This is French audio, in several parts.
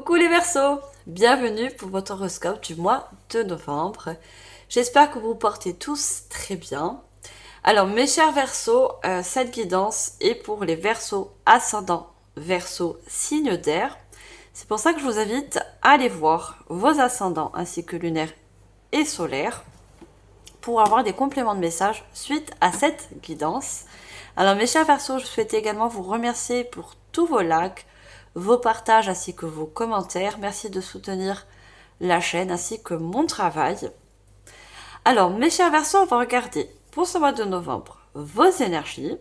Coucou les Verseaux, bienvenue pour votre horoscope du mois de novembre. J'espère que vous vous portez tous très bien. Alors mes chers Verseaux, cette guidance est pour les Verseaux ascendants, Verseaux signe d'air. C'est pour ça que je vous invite à aller voir vos ascendants ainsi que lunaires et solaires pour avoir des compléments de messages suite à cette guidance. Alors mes chers Verseaux, je souhaitais également vous remercier pour tous vos likes, vos partages ainsi que vos commentaires. Merci de soutenir la chaîne ainsi que mon travail. Alors mes chers Verseaux, on va regarder pour ce mois de novembre vos énergies.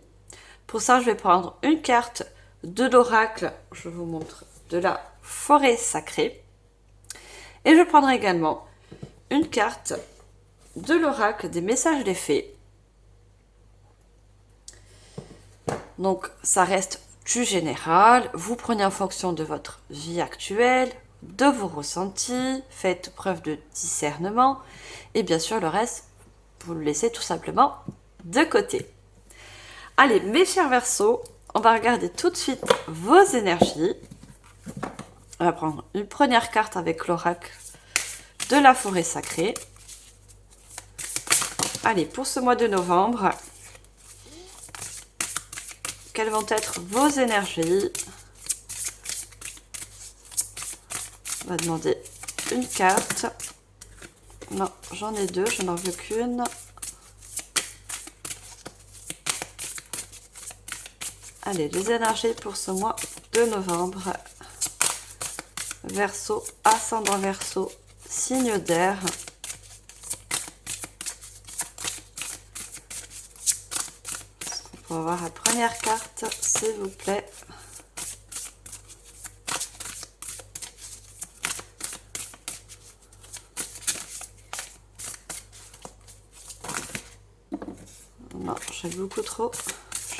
Pour ça, je vais prendre une carte de l'oracle, je vous montre, de la forêt sacrée. Et je prendrai également une carte de l'oracle des messages des fées. Donc ça reste du général, vous prenez en fonction de votre vie actuelle, de vos ressentis, faites preuve de discernement et bien sûr le reste, vous le laissez tout simplement de côté. Allez mes chers Verseaux, on va regarder tout de suite vos énergies. On va prendre une première carte avec l'oracle de la forêt sacrée. Allez, pour ce mois de novembre, quelles vont être vos énergies? On va demander une carte. Non, j'en ai deux, je n'en veux qu'une. Allez, les énergies pour ce mois de novembre. Verseau, ascendant Verseau, signe d'air. On va voir la première carte, s'il vous plaît. Non, j'ai beaucoup trop.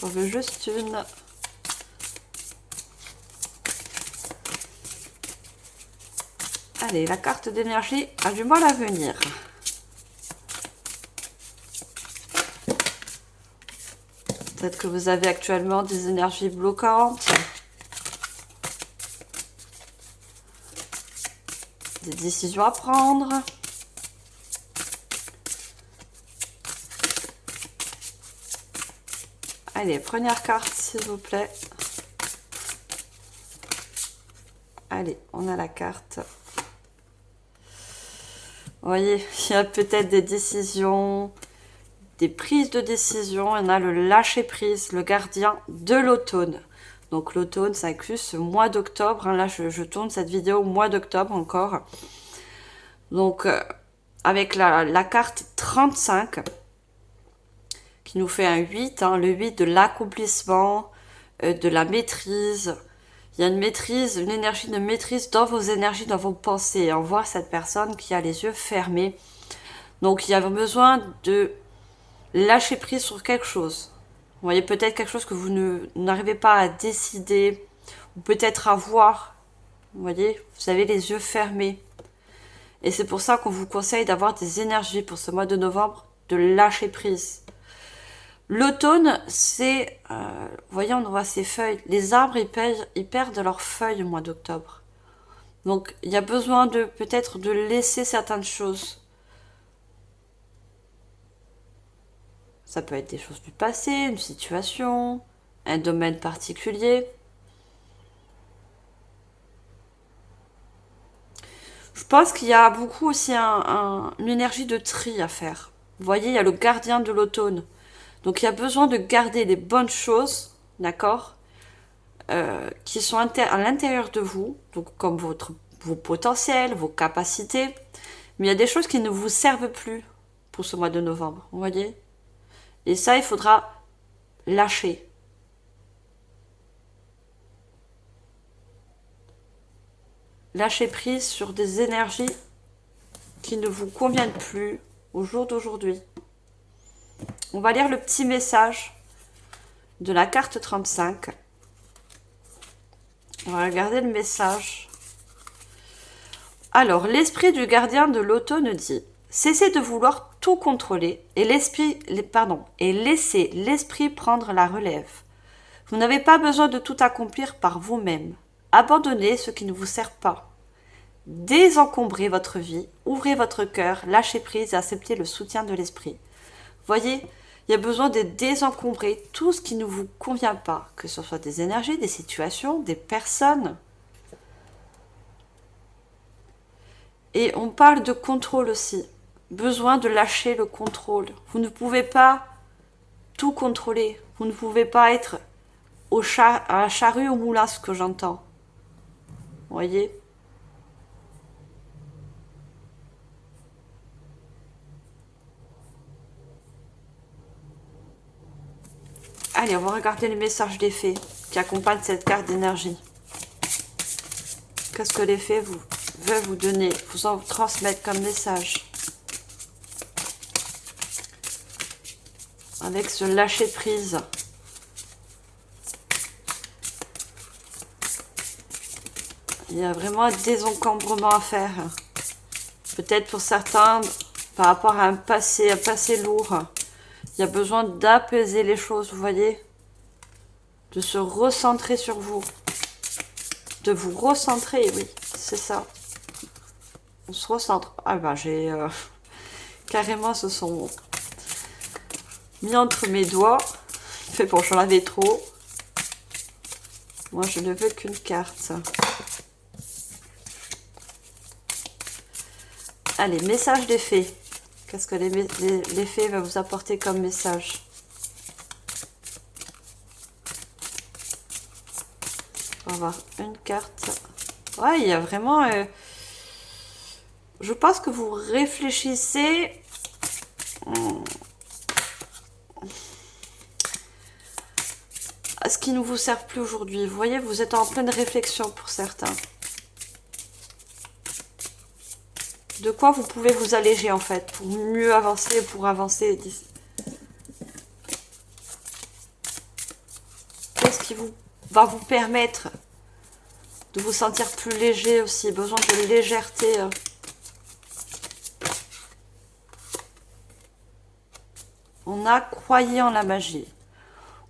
J'en veux juste une. Allez, la carte d'énergie a du mal à venir. Peut-être que vous avez actuellement des énergies bloquantes, des décisions à prendre. Allez, première carte, s'il vous plaît. Allez, on a la carte. Vous voyez, il y a peut-être des décisions, des prises de décision. Il y en a le lâcher-prise, le gardien de l'automne. Donc l'automne, ça inclut ce mois d'octobre. Là, je tourne cette vidéo au mois d'octobre encore. Donc, avec la carte 35, qui nous fait un 8, le 8 de l'accomplissement, de la maîtrise. Il y a une maîtrise, une énergie de maîtrise dans vos énergies, dans vos pensées. On voit cette personne qui a les yeux fermés. Donc, il y a besoin de lâcher prise sur quelque chose. Vous voyez, peut-être quelque chose que vous n'arrivez pas à décider, ou peut-être à voir. Vous voyez, vous avez les yeux fermés. Et c'est pour ça qu'on vous conseille d'avoir des énergies pour ce mois de novembre, de lâcher prise. L'automne, c'est, vous voyez, on voit ces feuilles. Les arbres, ils perdent leurs feuilles au mois d'octobre. Donc, il y a besoin de peut-être de laisser certaines choses. Ça peut être des choses du passé, une situation, un domaine particulier. Je pense qu'il y a beaucoup aussi une énergie de tri à faire. Vous voyez, il y a le gardien de l'automne. Donc, il y a besoin de garder les bonnes choses, d'accord, qui sont à l'intérieur de vous, donc comme vos potentiels, vos capacités. Mais il y a des choses qui ne vous servent plus pour ce mois de novembre, vous voyez. Et ça, il faudra lâcher. Lâcher prise sur des énergies qui ne vous conviennent plus au jour d'aujourd'hui. On va lire le petit message de la carte 35. On va regarder le message. Alors, l'esprit du gardien de l'automne dit: cessez de vouloir tout contrôler et laissez l'esprit prendre la relève. Vous n'avez pas besoin de tout accomplir par vous-même. Abandonnez ce qui ne vous sert pas. désencombrer votre vie, ouvrez votre cœur, lâchez prise et acceptez le soutien de l'esprit. Voyez, il y a besoin de désencombrer tout ce qui ne vous convient pas, que ce soit des énergies, des situations, des personnes. Et on parle de contrôle aussi. Besoin de lâcher le contrôle. Vous ne pouvez pas tout contrôler. Vous ne pouvez pas être à la charrue au moulin, ce que j'entends. Vous voyez ? Allez, on va regarder les messages des fées qui accompagnent cette carte d'énergie. Qu'est-ce que les fées veulent vous donner, vous en transmettre comme message? Avec ce lâcher prise. Il y a vraiment un désencombrement à faire. Peut-être pour certains, par rapport à un passé lourd. Il y a besoin d'apaiser les choses, vous voyez? De se recentrer sur vous. De vous recentrer, oui, c'est ça. On se recentre. Ah ben, j'ai... carrément, se sont mis entre mes doigts. Fait bon, j'en avais trop. Moi, je ne veux qu'une carte. Allez, message des fées. Qu'est-ce que les fées vont vous apporter comme message? On va voir une carte. Ouais, il y a vraiment... je pense que vous réfléchissez... à ce qui ne vous sert plus aujourd'hui. Vous voyez, vous êtes en pleine réflexion pour certains. De quoi vous pouvez vous alléger en fait, pour mieux avancer, pour avancer. Qu'est-ce qui va vous permettre de vous sentir plus léger aussi, besoin de légèreté. On a croyé en la magie.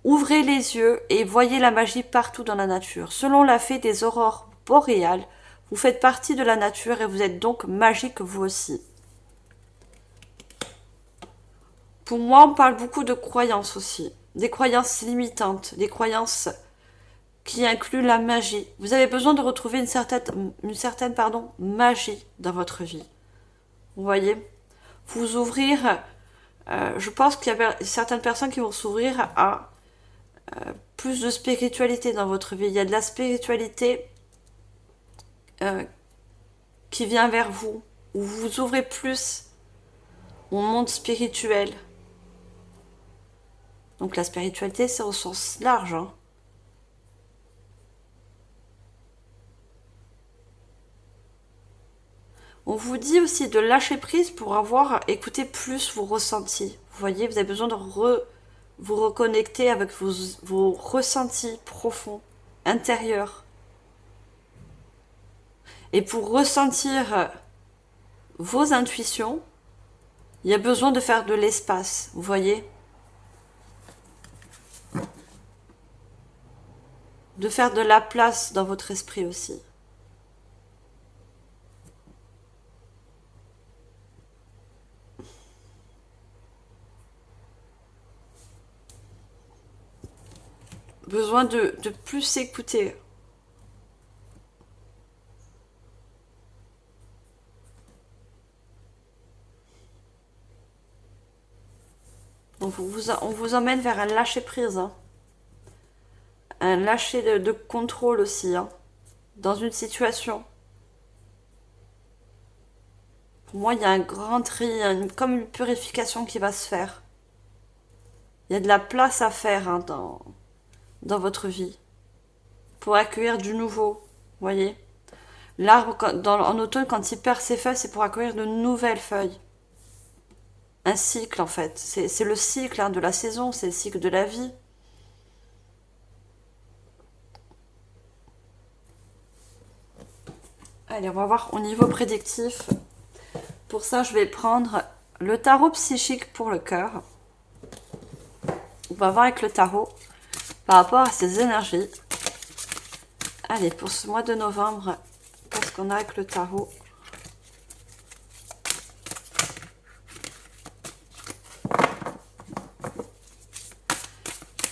Ouvrez les yeux et voyez la magie partout dans la nature. Selon la fée des aurores boréales, vous faites partie de la nature et vous êtes donc magique vous aussi. Pour moi, on parle beaucoup de croyances aussi. Des croyances limitantes, des croyances qui incluent la magie. Vous avez besoin de retrouver une certaine magie dans votre vie. Vous voyez ? Vous ouvrir... je pense qu'il y a certaines personnes qui vont s'ouvrir à plus de spiritualité dans votre vie. Il y a de la spiritualité qui vient vers vous, où vous vous ouvrez plus au monde spirituel. Donc la spiritualité, c'est au sens large. Hein. On vous dit aussi de lâcher prise pour écouter plus vos ressentis. Vous voyez, vous avez besoin de vous reconnecter avec vos ressentis profonds, intérieurs. Et pour ressentir vos intuitions, il y a besoin de faire de l'espace, vous voyez ? De faire de la place dans votre esprit aussi. Besoin de plus s'écouter. On vous emmène vers un lâcher-prise. Hein. Un lâcher de contrôle aussi. Hein, dans une situation. Pour moi, il y a un grand tri, comme une purification qui va se faire. Il y a de la place à faire hein, dans votre vie. Pour accueillir du nouveau. Vous voyez ? L'arbre, en automne, quand il perd ses feuilles, c'est pour accueillir de nouvelles feuilles. Un cycle, en fait. C'est le cycle hein, de la saison, c'est le cycle de la vie. Allez, on va voir au niveau prédictif. Pour ça, je vais prendre le tarot psychique pour le cœur. On va voir avec le tarot par rapport à ces énergies. Allez, pour ce mois de novembre, qu'est-ce qu'on a avec le tarot.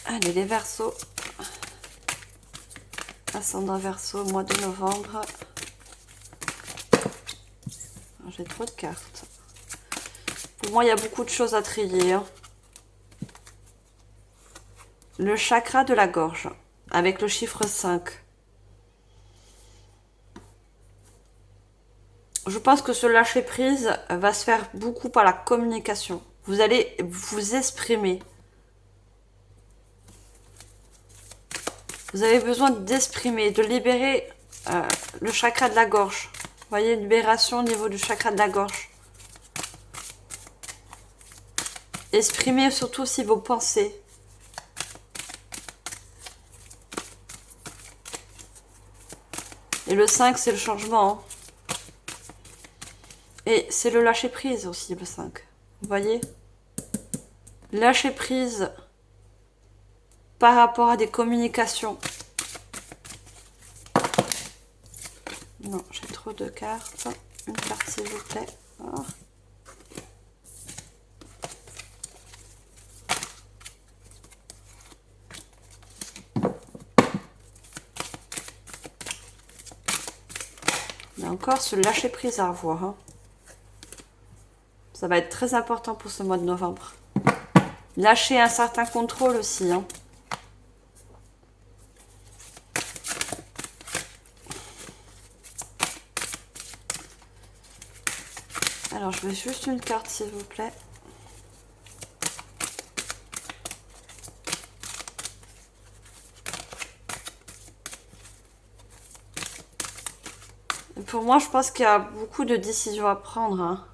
Allez, les Verseaux. Ascendant Verseau, mois de novembre. J'ai trop de cartes. Pour moi, il y a beaucoup de choses à trier. Hein. Le chakra de la gorge, avec le chiffre 5. Je pense que ce lâcher prise va se faire beaucoup par la communication. Vous allez vous exprimer. Vous avez besoin d'exprimer, de libérer le chakra de la gorge. Vous voyez, libération au niveau du chakra de la gorge. Exprimez surtout aussi vos pensées. Et le 5, c'est le changement. Hein. Et c'est le lâcher prise aussi, le 5. Vous voyez? Lâcher prise par rapport à des communications. Non, j'ai trop de cartes. Une carte, s'il vous plaît. Oh. Il y a encore ce lâcher prise à revoir. Hein. Ça va être très important pour ce mois de novembre. Lâcher un certain contrôle aussi. Hein. Alors, je veux juste une carte, s'il vous plaît. Et pour moi, je pense qu'il y a beaucoup de décisions à prendre. Hein.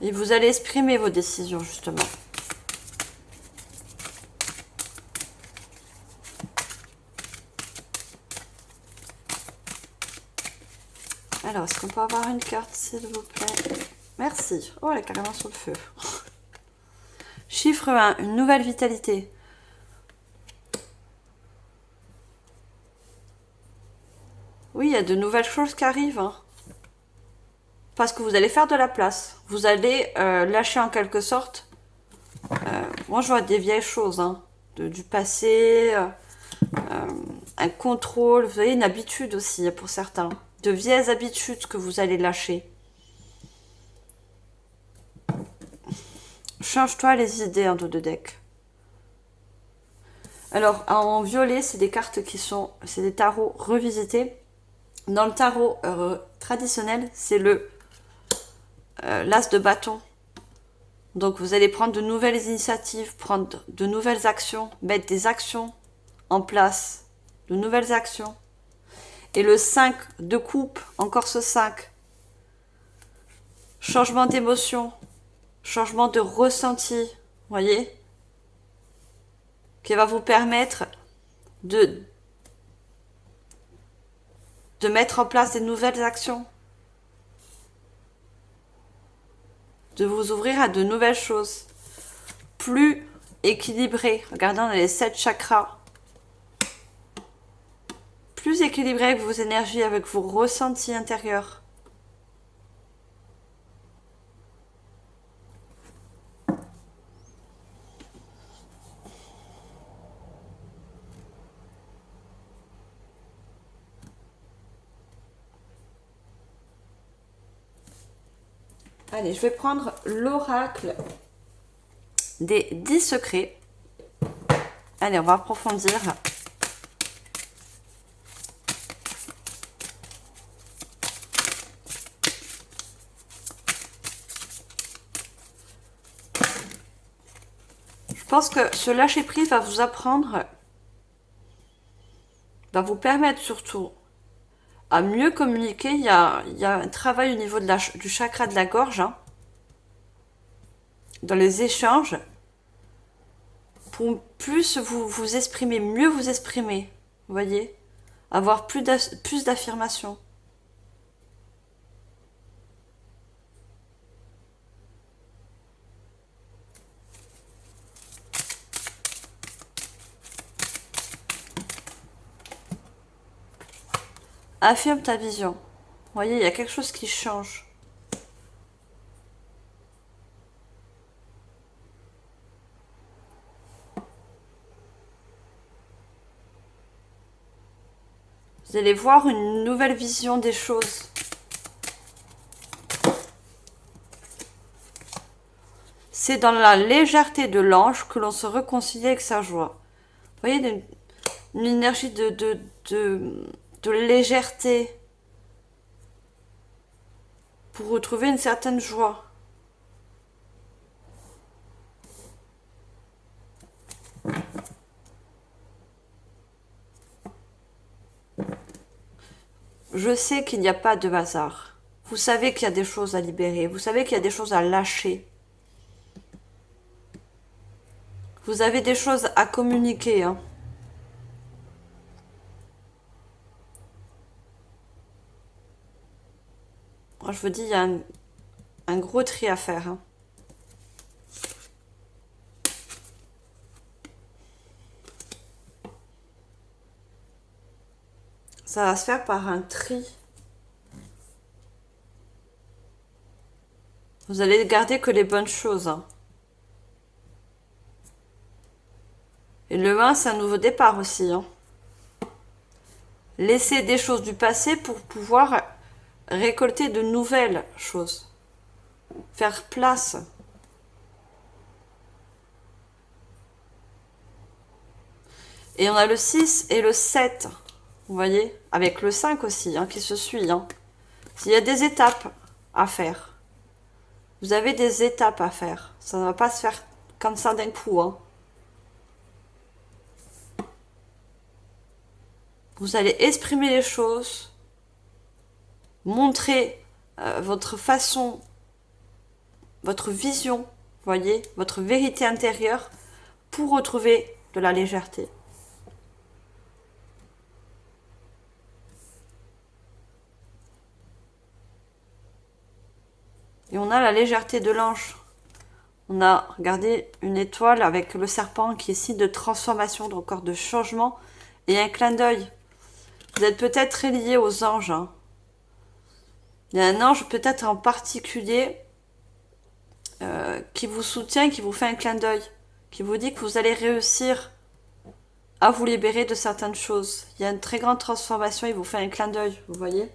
Et vous allez exprimer vos décisions, justement. Alors, est-ce qu'on peut avoir une carte, s'il vous plaît? Merci. Oh, elle est carrément sur le feu. Chiffre 1, une nouvelle vitalité. Oui, il y a de nouvelles choses qui arrivent. Hein. Parce que vous allez faire de la place. Vous allez lâcher en quelque sorte. Moi, je vois des vieilles choses. Hein, du passé. Un contrôle. Vous voyez, une habitude aussi pour certains. De vieilles habitudes que vous allez lâcher. Change-toi les idées en dos de deck. Alors, en violet, c'est des cartes qui sont... C'est des tarots revisités. Dans le tarot traditionnel, c'est le l'as de bâton. Donc, vous allez prendre de nouvelles initiatives, prendre de nouvelles actions, mettre des actions en place. De nouvelles actions. Et le 5 de coupe, encore ce 5. Changement d'émotion, changement de ressenti, voyez, qui va vous permettre de mettre en place des nouvelles actions, de vous ouvrir à de nouvelles choses, plus équilibré. Regardez, on a les 7 chakras. Plus équilibré avec vos énergies, avec vos ressentis intérieurs. Allez, je vais prendre l'oracle des 10 secrets. Allez, on va approfondir. Je pense que ce lâcher prise va vous apprendre, va vous permettre surtout à mieux communiquer. Il y a un travail au niveau de du chakra de la gorge, hein, dans les échanges, pour plus vous exprimer, mieux vous exprimer, vous voyez, avoir plus d'affirmation. Affirme ta vision. Vous voyez, il y a quelque chose qui change. Vous allez voir une nouvelle vision des choses. C'est dans la légèreté de l'ange que l'on se réconcilie avec sa joie. Vous voyez, une énergie de légèreté pour retrouver une certaine joie. Je sais qu'il n'y a pas de hasard. Vous savez qu'il y a des choses à libérer. Vous savez qu'il y a des choses à lâcher. Vous avez des choses à communiquer. Hein. Moi, je vous dis, il y a un gros tri à faire. Hein. Ça va se faire par un tri. Vous allez garder que les bonnes choses. Hein. Et le 1, c'est un nouveau départ aussi. Hein. Laisser des choses du passé pour pouvoir récolter de nouvelles choses. Faire place. Et on a le 6 et le 7. Vous voyez, avec le 5 aussi, hein, qui se suit. Hein. Il y a des étapes à faire. Vous avez des étapes à faire. Ça ne va pas se faire comme ça d'un coup. Hein. Vous allez exprimer les choses, montrer votre façon, votre vision, voyez, votre vérité intérieure pour retrouver de la légèreté. Et on a la légèreté de l'ange. On a, regardez, une étoile avec le serpent qui est signe de transformation, donc encore de changement, et un clin d'œil. Vous êtes peut-être très lié aux anges. Hein. Il y a un ange peut-être en particulier qui vous soutient, qui vous fait un clin d'œil, qui vous dit que vous allez réussir à vous libérer de certaines choses. Il y a une très grande transformation, il vous fait un clin d'œil, vous voyez ?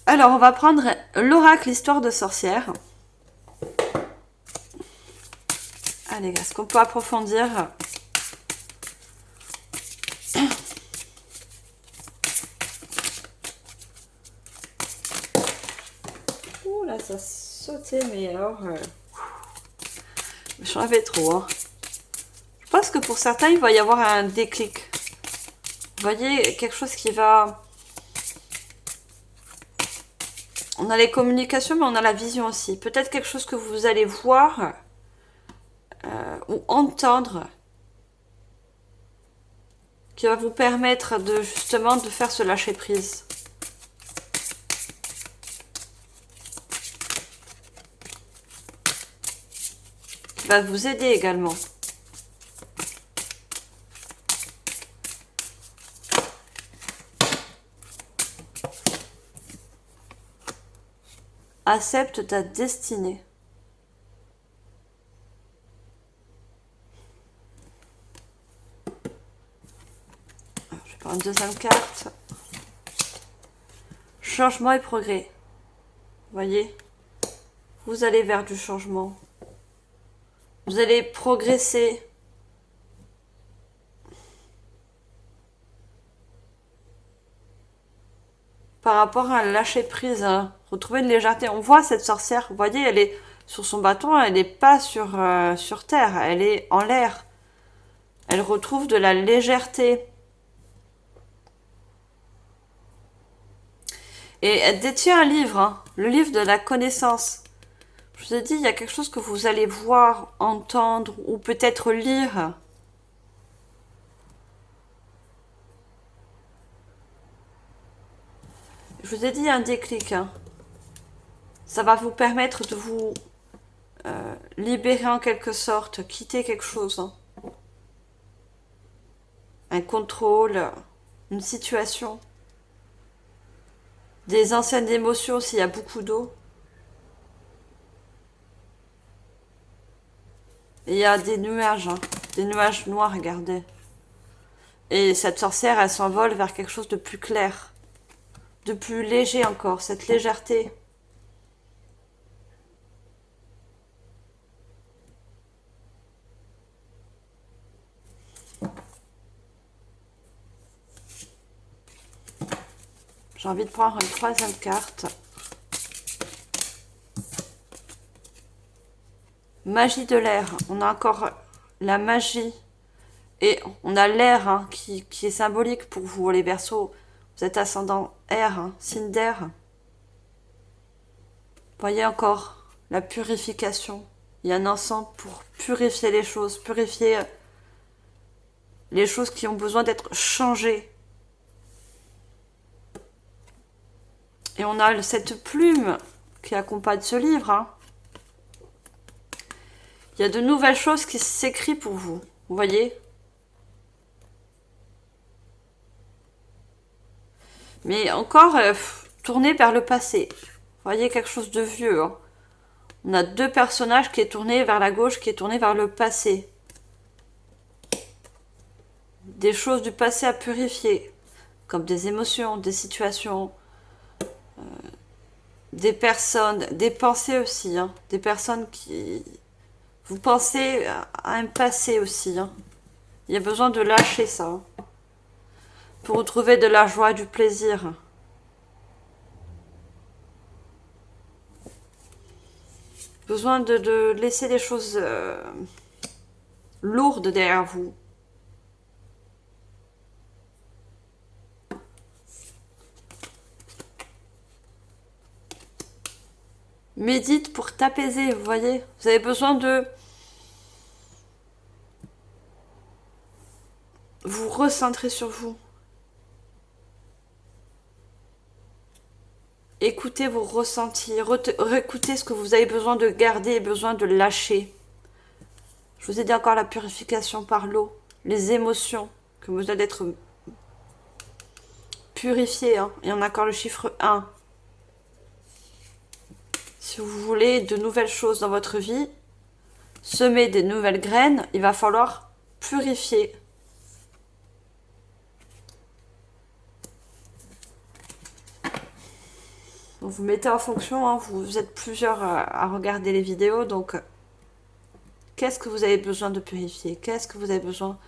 Alors, on va prendre l'oracle histoire de sorcière. Allez, est-ce qu'on peut approfondir ? Ouh là, ça sautait, mais alors... je rêvais trop. Hein. Je pense que pour certains, il va y avoir un déclic. Vous voyez, quelque chose qui va... On a les communications, mais on a la vision aussi. Peut-être quelque chose que vous allez voir ou entendre qui va vous permettre de justement de faire ce lâcher prise. Qui va vous aider également. Accepte ta destinée. Alors, je vais prendre une deuxième carte. Changement et progrès. Vous voyez, vous allez vers du changement. Vous allez progresser. Par rapport à lâcher prise, hein. Retrouver une légèreté. On voit cette sorcière, vous voyez, elle est sur son bâton, elle n'est pas sur terre, elle est en l'air. Elle retrouve de la légèreté. Et elle détient un livre, hein, le livre de la connaissance. Je vous ai dit, il y a quelque chose que vous allez voir, entendre ou peut-être lire. Je vous ai dit, un déclic. Hein. Ça va vous permettre de vous libérer en quelque sorte, quitter quelque chose. Hein. un contrôle, une situation, des anciennes émotions s'il y a beaucoup d'eau. Et il y a des nuages, hein, des nuages noirs, regardez. Et cette sorcière, elle s'envole vers quelque chose de plus clair, de plus léger encore, cette légèreté. J'ai envie de prendre une troisième carte. Magie de l'air. On a encore la magie. Et on a l'air hein, qui est symbolique pour vous, les Verseaux. Vous êtes ascendant air, hein, signe d'air. Voyez encore la purification. Il y a un encens pour purifier les choses, purifier les choses qui ont besoin d'être changées. Et on a cette plume qui accompagne ce livre. Hein. Il y a de nouvelles choses qui s'écrivent pour vous. Vous voyez ? Mais encore, tourné vers le passé. Vous voyez quelque chose de vieux. Hein. On a deux personnages qui est tourné vers la gauche, qui est tourné vers le passé. Des choses du passé à purifier. Comme des émotions, des situations, des personnes, des pensées aussi. Hein. Des personnes qui... Vous pensez à un passé aussi. Hein. Il y a besoin de lâcher ça. Hein. Pour retrouver de la joie, du plaisir. Besoin de laisser des choses lourdes derrière vous. Médite pour t'apaiser, vous voyez. Vous avez besoin de vous recentrer sur vous. Écoutez vos ressentis, réécoutez ce que vous avez besoin de garder et besoin de lâcher. Je vous ai dit encore la purification par l'eau, les émotions que vous allez être purifiées. Hein. Et on a encore le chiffre 1. Si vous voulez de nouvelles choses dans votre vie, semer des nouvelles graines, il va falloir purifier. Donc vous mettez en fonction, hein, vous êtes plusieurs à regarder les vidéos, donc qu'est-ce que vous avez besoin de purifier? Qu'est-ce que vous avez besoin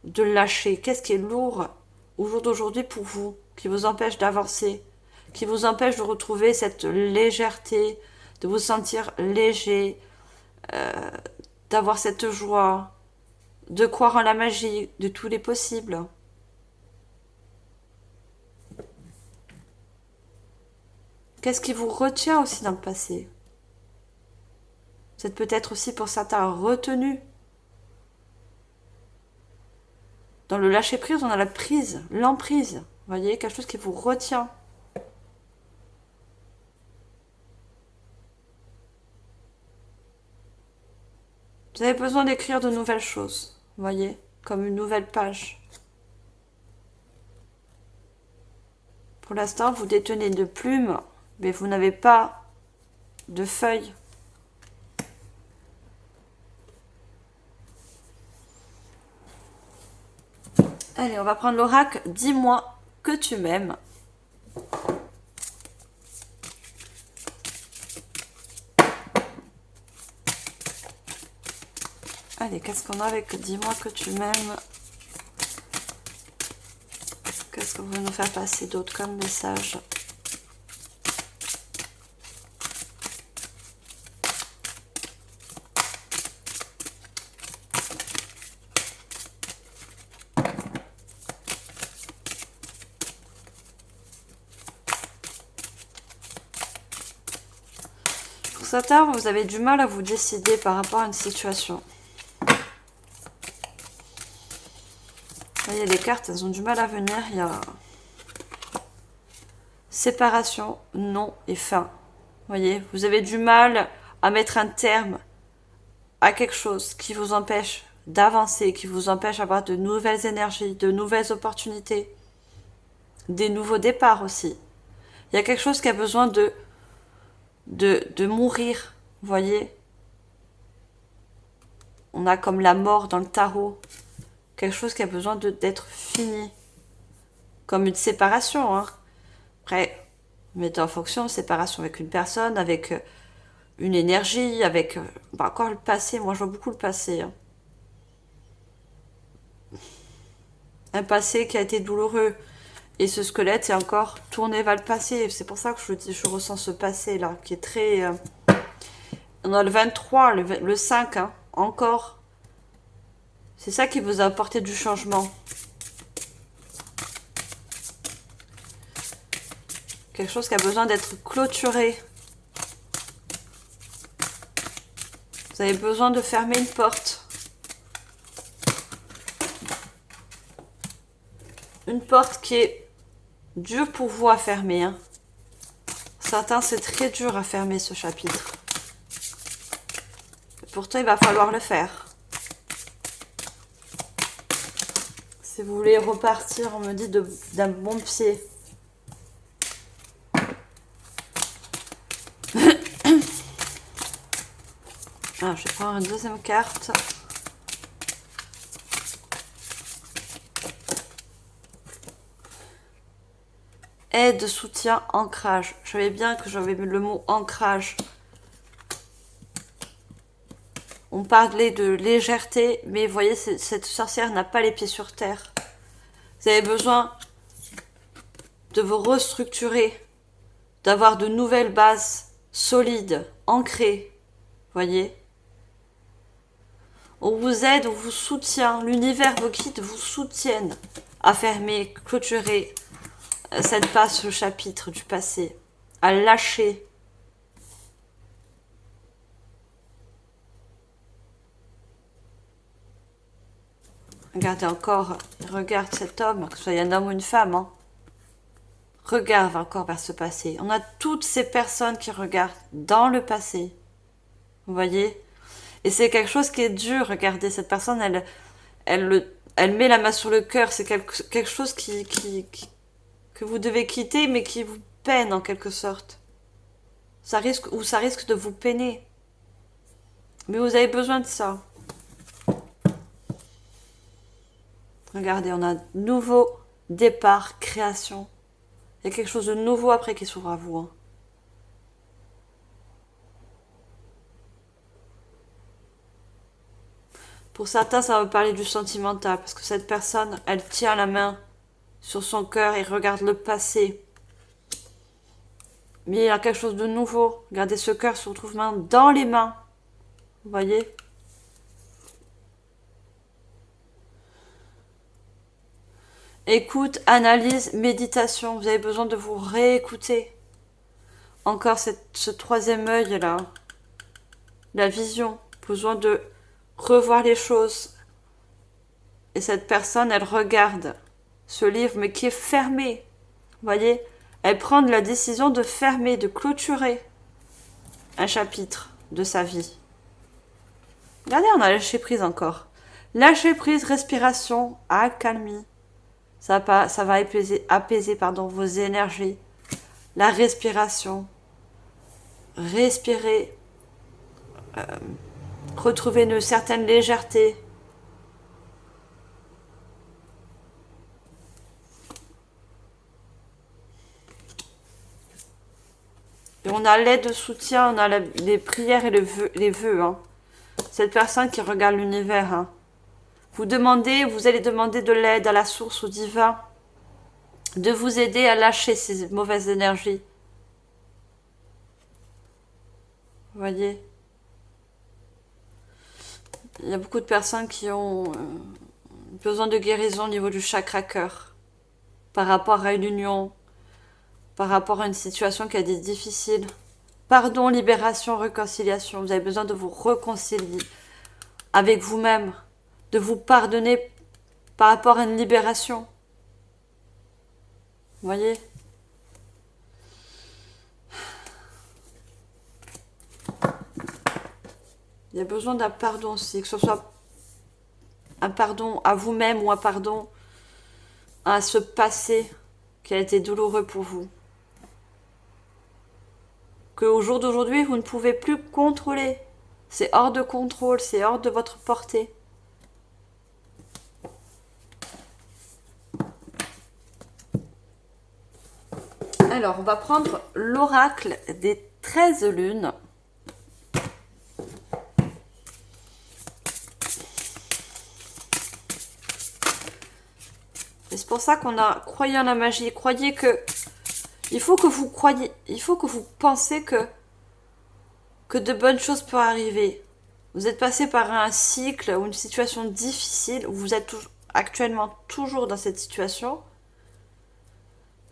de lâcher? Qu'est-ce qui est lourd au jour d'aujourd'hui pour vous, qui vous empêche d'avancer, qui vous empêche de retrouver cette légèreté, de vous sentir léger, d'avoir cette joie, de croire en la magie de tous les possibles? Qu'est-ce qui vous retient aussi dans le passé? Vous êtes peut-être aussi pour certains retenu. Dans le lâcher-prise, on a la prise, l'emprise. Vous voyez, quelque chose qui vous retient. Vous avez besoin d'écrire de nouvelles choses. Vous voyez, comme une nouvelle page. Pour l'instant, vous détenez de plumes, mais vous n'avez pas de feuilles. Allez, on va prendre l'oracle. Dis-moi que tu m'aimes. Allez, qu'est-ce qu'on a avec dis-moi que tu m'aimes? Qu'est-ce qu'on veut nous faire passer d'autre comme message? Pour certains, vous avez du mal à vous décider par rapport à une situation. Là, il y a des cartes, elles ont du mal à venir. Il y a séparation, non et fin. Vous voyez, vous avez du mal à mettre un terme à quelque chose qui vous empêche d'avancer, qui vous empêche d'avoir de nouvelles énergies, de nouvelles opportunités, des nouveaux départs aussi. Il y a quelque chose qui a besoin de mourir, vous voyez. On a comme la mort dans le tarot. Quelque chose qui a besoin d'être fini. Comme une séparation, hein. Après, mettez en fonction, séparation avec une personne, avec une énergie, avec... encore le passé, moi je vois beaucoup le passé. Hein. Un passé qui a été douloureux. Et ce squelette est encore tourné vers le passé. C'est pour ça que je ressens ce passé-là, qui est très... on a le 23, le 5, hein, encore. C'est ça qui vous a apporté du changement. Quelque chose qui a besoin d'être clôturé. Vous avez besoin de fermer une porte. Une porte qui est dure pour vous à fermer. Hein. Certains, c'est très dur à fermer ce chapitre. Pourtant, il va falloir le faire. Si vous voulez repartir, on me dit d'un bon pied. Ah, je vais prendre une deuxième carte. Aide, soutien, ancrage. Je savais bien que j'avais mis le mot ancrage. On parlait de légèreté, mais vous voyez, cette sorcière n'a pas les pieds sur terre. Vous avez besoin de vous restructurer, d'avoir de nouvelles bases solides, ancrées. Vous voyez ? On vous aide, on vous soutient. L'univers, vos guides vous soutiennent à fermer, clôturer cette passe, ce chapitre du passé, à lâcher. Regardez encore, regarde cet homme, que ce soit un homme ou une femme. Hein. Regarde encore vers ce passé. On a toutes ces personnes qui regardent dans le passé. Vous voyez ? Et c'est quelque chose qui est dur. Regardez, cette personne, elle met la main sur le cœur. C'est quelque chose que vous devez quitter, mais qui vous peine en quelque sorte. Ça risque de vous peiner. Mais vous avez besoin de ça. Regardez, on a nouveau départ, création. Il y a quelque chose de nouveau après qui s'ouvre à vous. Hein. Pour certains, ça va parler du sentimental, parce que cette personne, elle tient la main sur son cœur et regarde le passé. Mais il y a quelque chose de nouveau. Regardez, ce cœur se retrouve maintenant dans les mains. Vous voyez ? Écoute, analyse, méditation. Vous avez besoin de vous réécouter. Encore ce troisième œil là. La vision. Besoin de revoir les choses. Et cette personne, elle regarde ce livre, mais qui est fermé. Vous voyez ? Elle prend la décision de fermer, de clôturer un chapitre de sa vie. Regardez, on a lâché prise encore. Lâcher prise, respiration, accalmie. Ça va apaiser vos énergies. La respiration. Respirer. Retrouver une certaine légèreté. Et on a l'aide de soutien, on a les prières et les vœux. Hein. Cette personne qui regarde l'univers. Hein. Vous allez demander de l'aide à la source, au divin, de vous aider à lâcher ces mauvaises énergies. Vous voyez ? Il y a beaucoup de personnes qui ont besoin de guérison au niveau du chakra cœur, par rapport à une union, par rapport à une situation qui a été difficile. Pardon, libération, réconciliation. Vous avez besoin de vous réconcilier avec vous-même, de vous pardonner par rapport à une libération. Vous voyez ? Il y a besoin d'un pardon aussi, que ce soit un pardon à vous-même ou un pardon à ce passé qui a été douloureux pour vous. Qu'au jour d'aujourd'hui, vous ne pouvez plus contrôler. C'est hors de contrôle, c'est hors de votre portée. Alors, on va prendre l'oracle des 13 lunes. Et c'est pour ça qu'on a croyé en la magie. Croyez que... Il faut que vous croyez... Il faut que vous pensez que de bonnes choses peuvent arriver. Vous êtes passé par un cycle ou une situation difficile, où vous êtes actuellement toujours dans cette situation.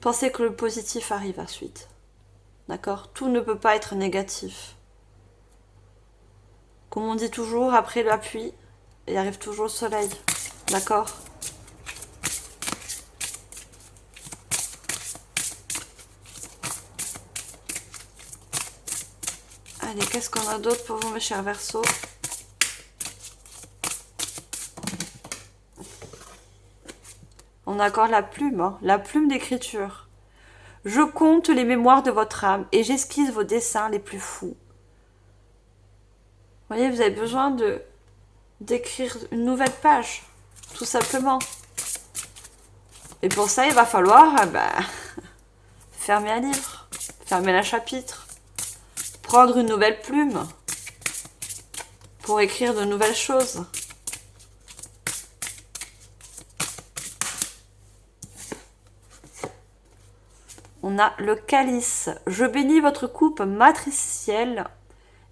Pensez que le positif arrive ensuite. D'accord? Tout ne peut pas être négatif. Comme on dit toujours, après la pluie, il arrive toujours le soleil. D'accord? Allez, qu'est-ce qu'on a d'autre pour vous, mes chers Verseaux? On a encore la plume, hein, la plume d'écriture. Je compte les mémoires de votre âme et j'esquisse vos dessins les plus fous. Vous voyez, vous avez besoin d'écrire une nouvelle page, tout simplement. Et pour ça, il va falloir fermer un livre, fermer un chapitre, prendre une nouvelle plume pour écrire de nouvelles choses. On a le calice. Je bénis votre coupe matricielle,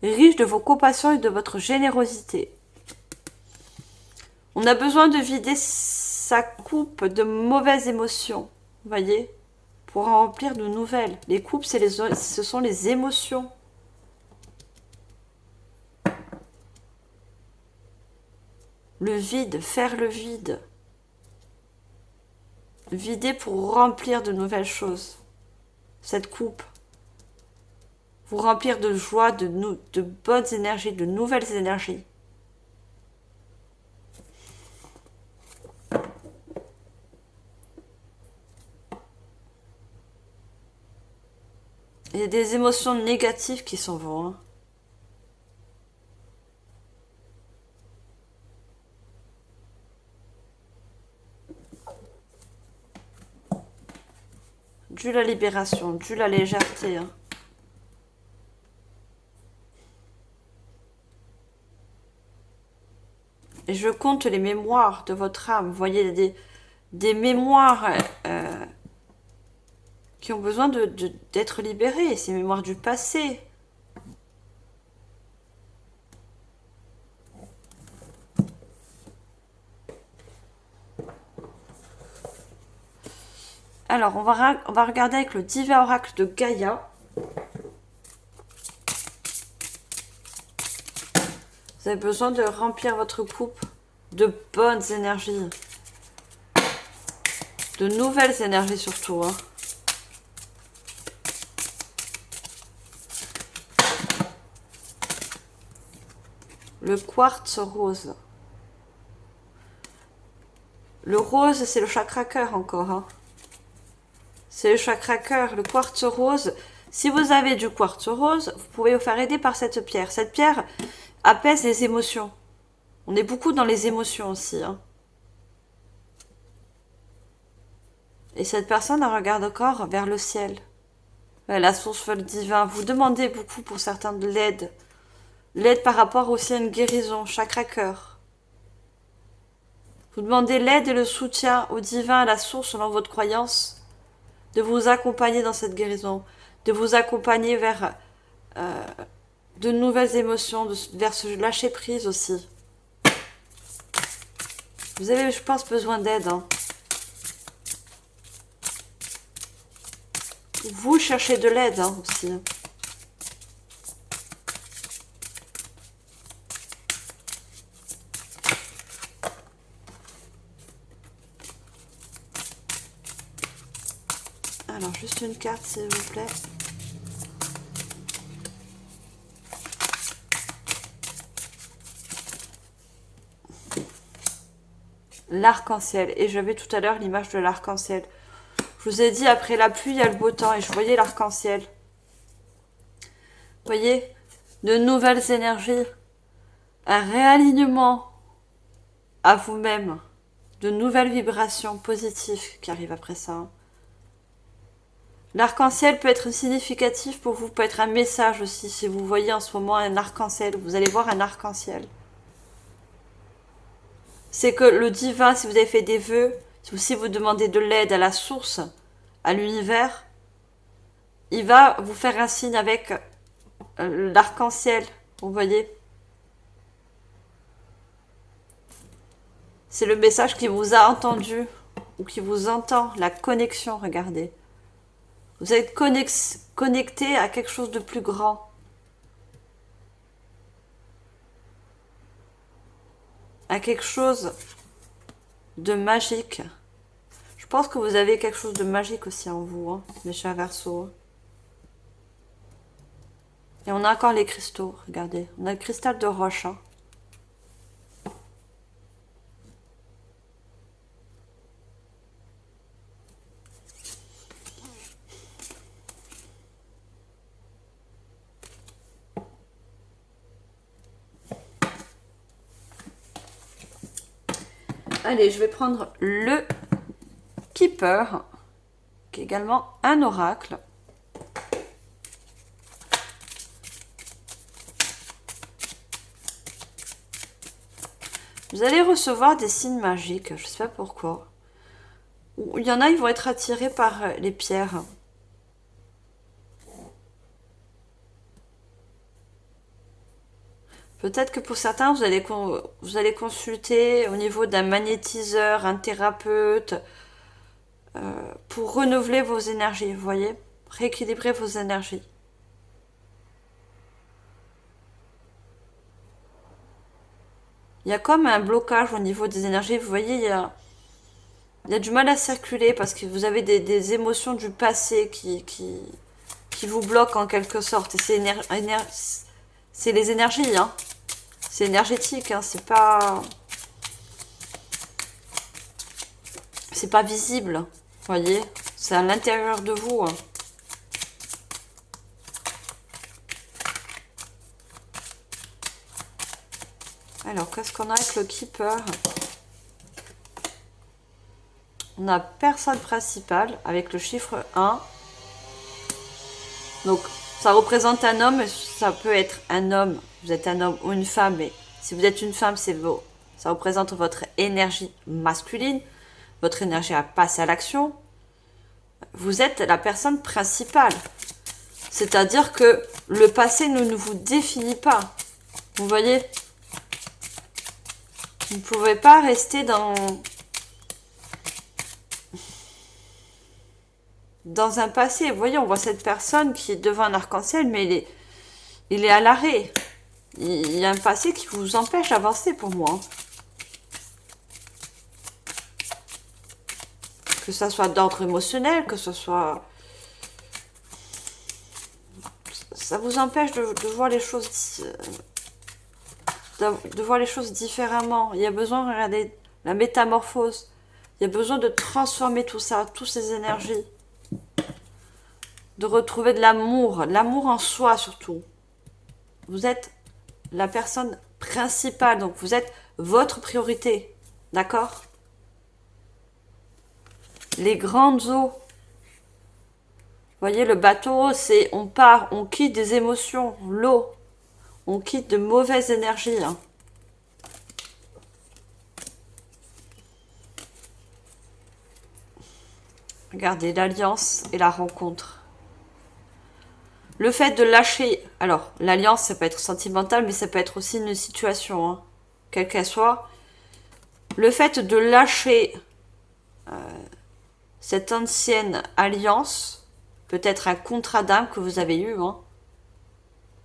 riche de vos compassions et de votre générosité. On a besoin de vider sa coupe de mauvaises émotions, vous voyez, pour en remplir de nouvelles. Les coupes, ce sont les émotions. Le vide, faire le vide. Vider pour remplir de nouvelles choses. Cette coupe. Vous remplir de joie, de bonnes énergies, de nouvelles énergies. Il y a des émotions négatives qui s'en vont. Hein. Dû la libération, dû la légèreté. Hein. Et je compte les mémoires de votre âme. Vous voyez, des mémoires qui ont besoin d'être libérées. Ces mémoires du passé. Alors, on va regarder avec le divin oracle de Gaïa. Vous avez besoin de remplir votre coupe de bonnes énergies. De nouvelles énergies surtout. Hein. Le quartz rose. Le rose, c'est le chakra cœur encore. Hein. C'est le chakra cœur, le quartz rose. Si vous avez du quartz rose, vous pouvez vous faire aider par cette pierre. Cette pierre apaise les émotions. On est beaucoup dans les émotions aussi. Hein. Et cette personne, elle regarde encore vers le ciel. La source divin. Vous demandez beaucoup pour certains de l'aide. L'aide par rapport aussi à une guérison, chakra cœur. Vous demandez l'aide et le soutien au divin, à la source selon votre croyance, de vous accompagner dans cette guérison, de vous accompagner vers de nouvelles émotions, vers ce lâcher prise aussi. Vous avez, je pense, besoin d'aide. Hein. Vous cherchez de l'aide hein, aussi. Alors, juste une carte, s'il vous plaît. l'arc-en-ciel. Et j'avais tout à l'heure l'image de l'arc-en-ciel. Je vous ai dit, après la pluie, il y a le beau temps. Et je voyais l'arc-en-ciel. Vous voyez, de nouvelles énergies. Un réalignement à vous-même. De nouvelles vibrations positives qui arrivent après ça. L'arc-en-ciel peut être significatif pour vous, peut être un message aussi. Si vous voyez en ce moment un arc-en-ciel, vous allez voir un arc-en-ciel. C'est que le divin, si vous avez fait des vœux, si vous demandez de l'aide à la source, à l'univers, il va vous faire un signe avec l'arc-en-ciel, vous voyez. C'est le message qui vous a entendu ou qui vous entend, la connexion, regardez. Vous êtes connecté à quelque chose de plus grand. À quelque chose de magique. Je pense que vous avez quelque chose de magique aussi en vous, hein, mes chers Verseaux. Et on a encore les cristaux, regardez. On a le cristal de roche. Hein. Allez, je vais prendre le Keeper, qui est également un oracle. Vous allez recevoir des signes magiques, je ne sais pas pourquoi. Il y en a, ils vont être attirés par les pierres. Peut-être que pour certains, vous allez consulter au niveau d'un magnétiseur, un thérapeute, pour renouveler vos énergies, vous voyez, rééquilibrer vos énergies. Il y a comme un blocage au niveau des énergies, vous voyez, il y a du mal à circuler parce que vous avez des émotions du passé qui vous bloquent en quelque sorte. Et c'est les énergies, hein. C'est énergétique, hein. C'est pas visible, vous voyez. C'est à l'intérieur de vous. Hein. Alors, qu'est-ce qu'on a avec le Keeper? On a personne principale avec le chiffre 1. Donc, ça représente un homme, ça peut être un homme. Vous êtes un homme ou une femme, mais si vous êtes une femme, ça représente votre énergie masculine, votre énergie à passer à l'action. Vous êtes la personne principale. C'est-à-dire que le passé ne vous définit pas. Vous voyez? Vous ne pouvez pas rester dans un passé. Vous voyez, on voit cette personne qui est devant un arc-en-ciel, mais il est à l'arrêt. Il y a un passé qui vous empêche d'avancer pour moi. Que ça soit d'ordre émotionnel, que ce soit... Ça vous empêche de voir les choses... De voir les choses différemment. Il y a besoin, regardez, la métamorphose. Il y a besoin de transformer tout ça, toutes ces énergies. De retrouver de l'amour en soi surtout. Vous êtes la personne principale, donc vous êtes votre priorité, d'accord? Les grandes eaux. Vous voyez, le bateau, c'est on part, on quitte des émotions, l'eau. On quitte de mauvaises énergies. Hein. Regardez, l'alliance et la rencontre. Le fait de lâcher... Alors, l'alliance, ça peut être sentimental, mais ça peut être aussi une situation, hein, quelle qu'elle soit. Le fait de lâcher cette ancienne alliance, peut-être un contrat d'âme que vous avez eu, hein,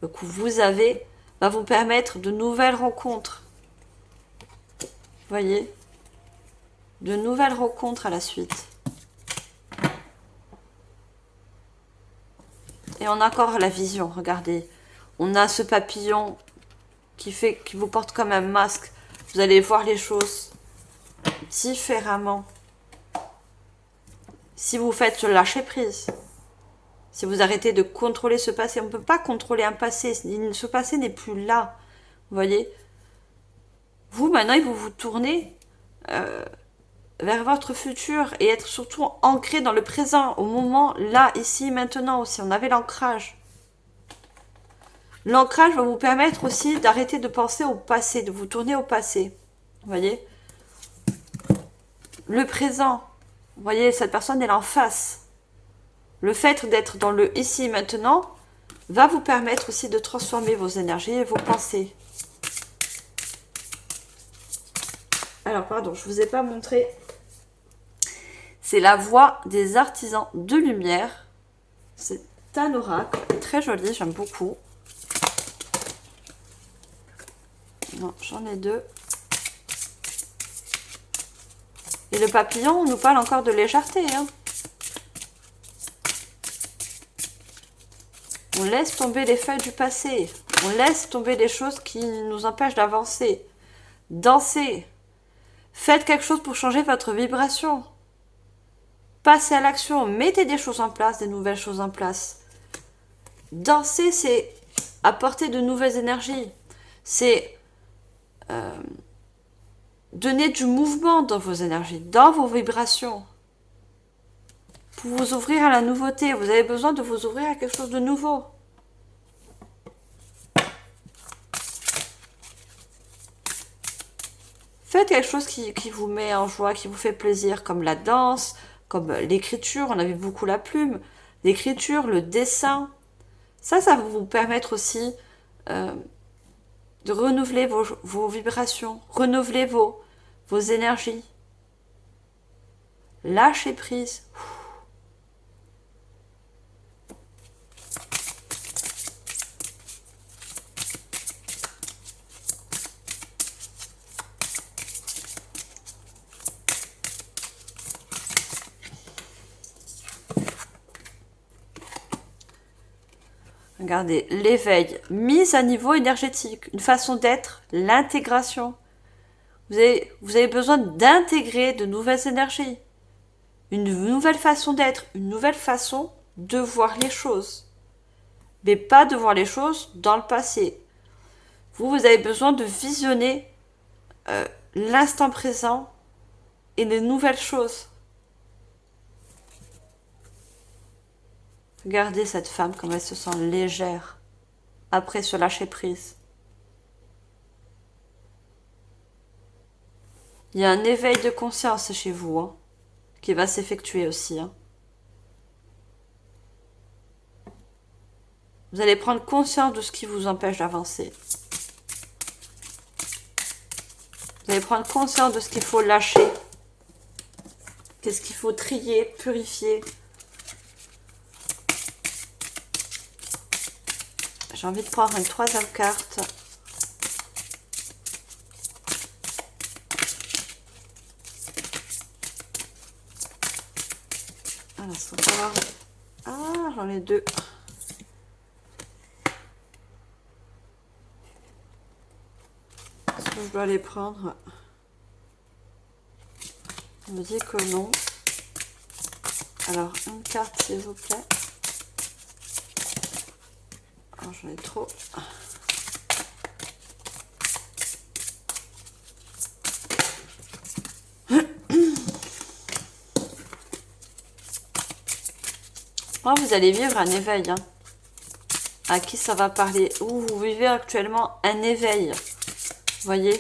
que vous avez, va vous permettre de nouvelles rencontres. Vous voyez? De nouvelles rencontres à la suite. Et on a encore la vision, regardez. On a ce papillon qui vous porte comme un masque. Vous allez voir les choses différemment. Si vous faites le lâcher prise, si vous arrêtez de contrôler ce passé, on ne peut pas contrôler un passé, ce passé n'est plus là. Vous voyez? Vous, maintenant, vous vous tournez vers votre futur et être surtout ancré dans le présent, au moment, là, ici, maintenant aussi. On avait l'ancrage. L'ancrage va vous permettre aussi d'arrêter de penser au passé, de vous tourner au passé. Vous voyez? Le présent. Vous voyez, cette personne, elle est en face. Le fait d'être dans le ici et maintenant va vous permettre aussi de transformer vos énergies et vos pensées. Alors, pardon, je ne vous ai pas montré. C'est la voix des artisans de lumière. C'est un oracle, très joli, j'aime beaucoup. Non, j'en ai deux. Et le papillon, on nous parle encore de légèreté. Hein. On laisse tomber les feuilles du passé. On laisse tomber les choses qui nous empêchent d'avancer. Dansez. Faites quelque chose pour changer votre vibration. Passez à l'action. Mettez des choses en place, des nouvelles choses en place. Danser, c'est apporter de nouvelles énergies. C'est donner du mouvement dans vos énergies, dans vos vibrations. Pour vous ouvrir à la nouveauté, vous avez besoin de vous ouvrir à quelque chose de nouveau. Faites quelque chose qui vous met en joie, qui vous fait plaisir, comme la danse, comme l'écriture, on avait beaucoup la plume, l'écriture, le dessin. Ça va vous permettre aussi de renouveler vos vibrations, renouveler vos énergies. Lâchez prise. Regardez, l'éveil, mise à niveau énergétique, une façon d'être, l'intégration. Vous avez besoin d'intégrer de nouvelles énergies, une nouvelle façon d'être, une nouvelle façon de voir les choses. Mais pas de voir les choses dans le passé. Vous avez besoin de visionner l'instant présent et de nouvelles choses. Regardez cette femme, comme elle se sent légère après ce lâcher prise. Il y a un éveil de conscience chez vous hein, qui va s'effectuer aussi. Hein. Vous allez prendre conscience de ce qui vous empêche d'avancer. Vous allez prendre conscience de ce qu'il faut lâcher. Qu'est-ce qu'il faut trier, purifier. J'ai envie de prendre une troisième carte. Alors, ah, j'en ai deux. Est-ce que je dois les prendre? On me dit que non. Alors, une carte, s'il vous plaît. Oh, j'en ai trop. Oh, vous allez vivre un éveil. Hein. À qui ça va parler? Où vous vivez actuellement un éveil. Vous voyez?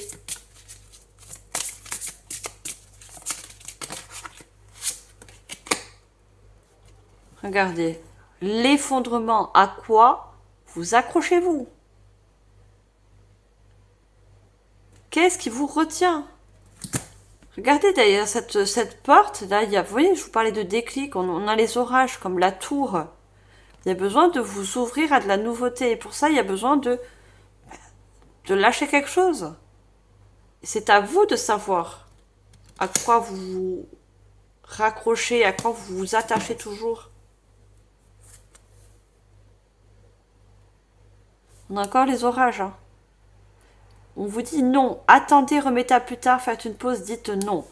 Regardez. L'effondrement. À quoi vous accrochez-vous? Qu'est-ce qui vous retient? Regardez d'ailleurs cette porte, là, vous voyez, je vous parlais de déclic, on a les orages comme la tour. Il y a besoin de vous ouvrir à de la nouveauté. Et pour ça, il y a besoin de lâcher quelque chose. C'est à vous de savoir à quoi vous vous raccrochez, à quoi vous vous attachez toujours. On a encore les orages. Hein. On vous dit non, attendez, remettez à plus tard, faites une pause, dites non.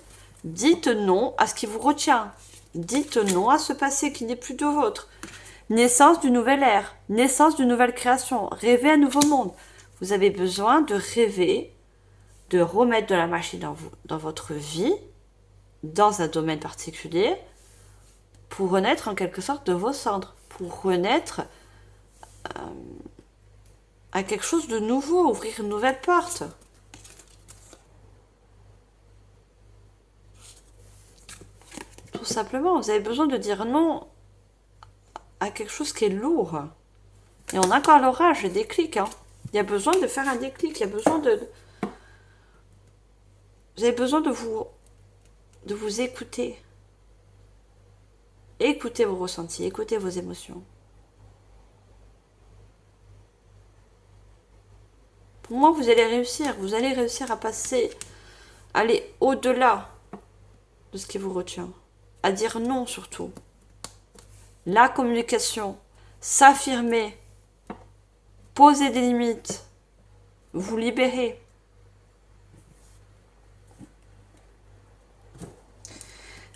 Dites non à ce qui vous retient. Dites non à ce passé qui n'est plus de vôtre. Naissance d'une nouvelle ère, naissance d'une nouvelle création, rêver un nouveau monde. Vous avez besoin de rêver, de remettre de la machine dans votre vie, dans un domaine particulier, pour renaître en quelque sorte de vos cendres, pour renaître à quelque chose de nouveau, ouvrir une nouvelle porte. Tout simplement, vous avez besoin de dire non à quelque chose qui est lourd. Et on a encore l'orage, le déclic. Il y a besoin de faire un déclic, il y a besoin de... Vous avez besoin de vous écouter. Écoutez vos ressentis, écoutez vos émotions. Pour moi, vous allez réussir à passer, aller au-delà de ce qui vous retient. À dire non surtout. La communication, s'affirmer, poser des limites, vous libérer.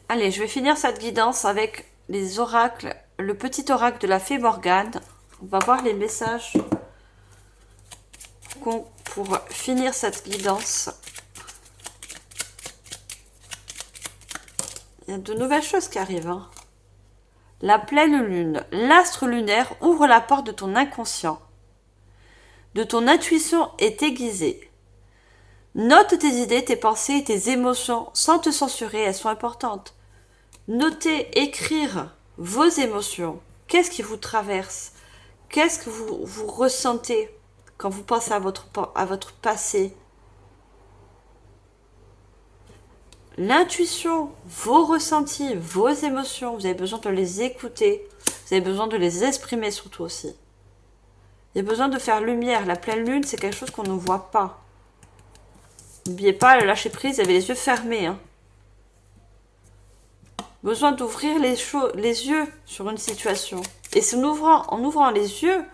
Allez, je vais finir cette guidance avec les oracles, le petit oracle de la fée Morgane. On va voir les messages pour finir cette guidance. Il y a de nouvelles choses qui arrivent. La pleine lune, l'astre lunaire ouvre la porte de ton inconscient. De ton intuition est aiguisée. Note tes idées, tes pensées et tes émotions sans te censurer, elles sont importantes. Notez, écrire vos émotions. Qu'est-ce qui vous traverse? Qu'est-ce que vous ressentez quand vous pensez à votre passé? L'intuition, vos ressentis, vos émotions, vous avez besoin de les écouter. Vous avez besoin de les exprimer surtout aussi. Il y a besoin de faire lumière. La pleine lune, c'est quelque chose qu'on ne voit pas. N'oubliez pas, le lâcher prise, il avait les yeux fermés. Besoin d'ouvrir les yeux sur une situation. Et c'est en ouvrant les yeux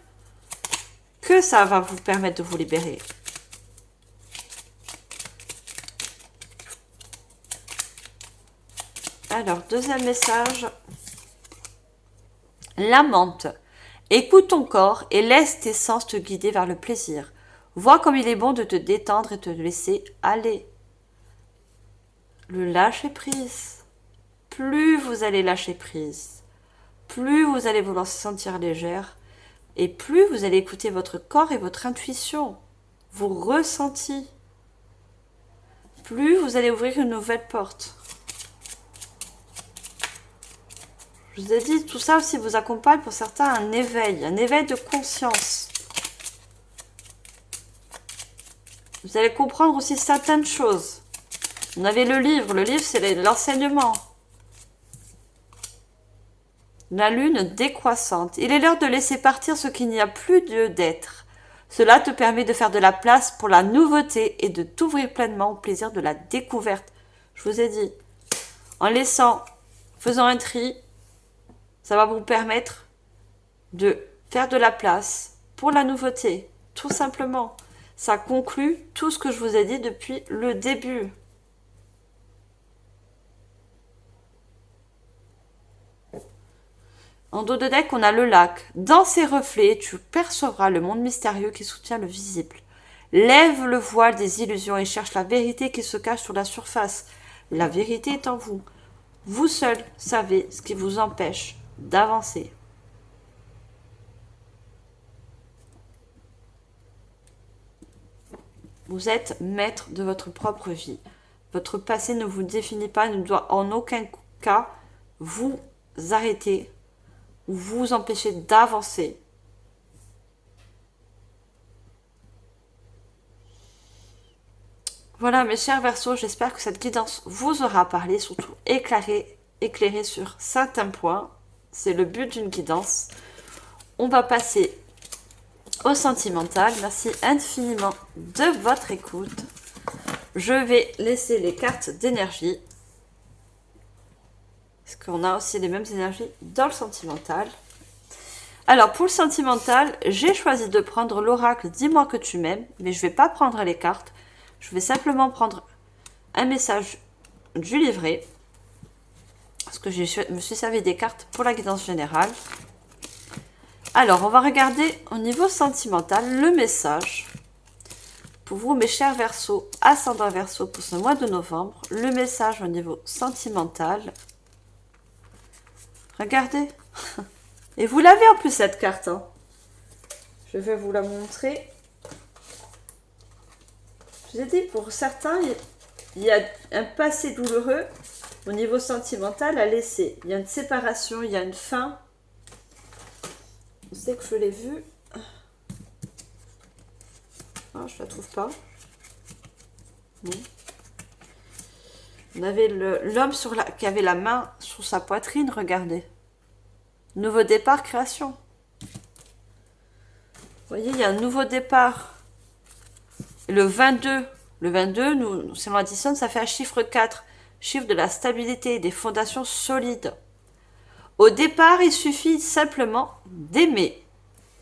que ça va vous permettre de vous libérer. Alors, deuxième message. La menthe. Écoute ton corps et laisse tes sens te guider vers le plaisir. Vois comme il est bon de te détendre et te laisser aller. Le lâcher prise. Plus vous allez lâcher prise, plus vous allez vous sentir légère et plus vous allez écouter votre corps et votre intuition, vos ressentis. Plus vous allez ouvrir une nouvelle porte. Je vous ai dit, tout ça aussi vous accompagne pour certains un éveil de conscience. Vous allez comprendre aussi certaines choses. On avait le livre c'est l'enseignement. La lune décroissante. Il est l'heure de laisser partir ce qu'il n'y a plus lieu d'être. Cela te permet de faire de la place pour la nouveauté et de t'ouvrir pleinement au plaisir de la découverte. Je vous ai dit, faisant un tri, ça va vous permettre de faire de la place pour la nouveauté. Tout simplement. Ça conclut tout ce que je vous ai dit depuis le début. En dos de deck, on a le lac. Dans ses reflets, tu percevras le monde mystérieux qui soutient le visible. Lève le voile des illusions et cherche la vérité qui se cache sur la surface. La vérité est en vous. Vous seul savez ce qui vous empêche d'avancer. Vous êtes maître de votre propre vie. Votre passé ne vous définit pas, ne doit en aucun cas vous arrêter ou vous empêcher d'avancer. Voilà mes chers Verseaux, j'espère que cette guidance vous aura parlé, surtout éclairé sur certains points. C'est le but d'une guidance. On va passer au sentimental. Merci infiniment de votre écoute. Je vais laisser les cartes d'énergie. Parce qu'on a aussi les mêmes énergies dans le sentimental. Alors, pour le sentimental, j'ai choisi de prendre l'oracle « Dis-moi que tu m'aimes », mais je ne vais pas prendre les cartes. Je vais simplement prendre un message du livret. Parce que je me suis servi des cartes pour la guidance générale. Alors, on va regarder au niveau sentimental le message. Pour vous, mes chers Verseaux, ascendant Verseau pour ce mois de novembre, le message au niveau sentimental. Regardez. Et vous l'avez en plus cette carte. Hein. Je vais vous la montrer. Je vous ai dit, pour certains, il y a un passé douloureux au niveau sentimental à laisser. Il y a une séparation, il y a une fin. On sait que je l'ai vue. Ah, je la trouve pas. Bon. On avait l'homme qui avait la main sur sa poitrine, regardez. Nouveau départ, création. Vous voyez, il y a un nouveau départ. Et le 22, si on additionne, ça fait un chiffre 4. Chiffre de la stabilité, des fondations solides. Au départ, il suffit simplement d'aimer.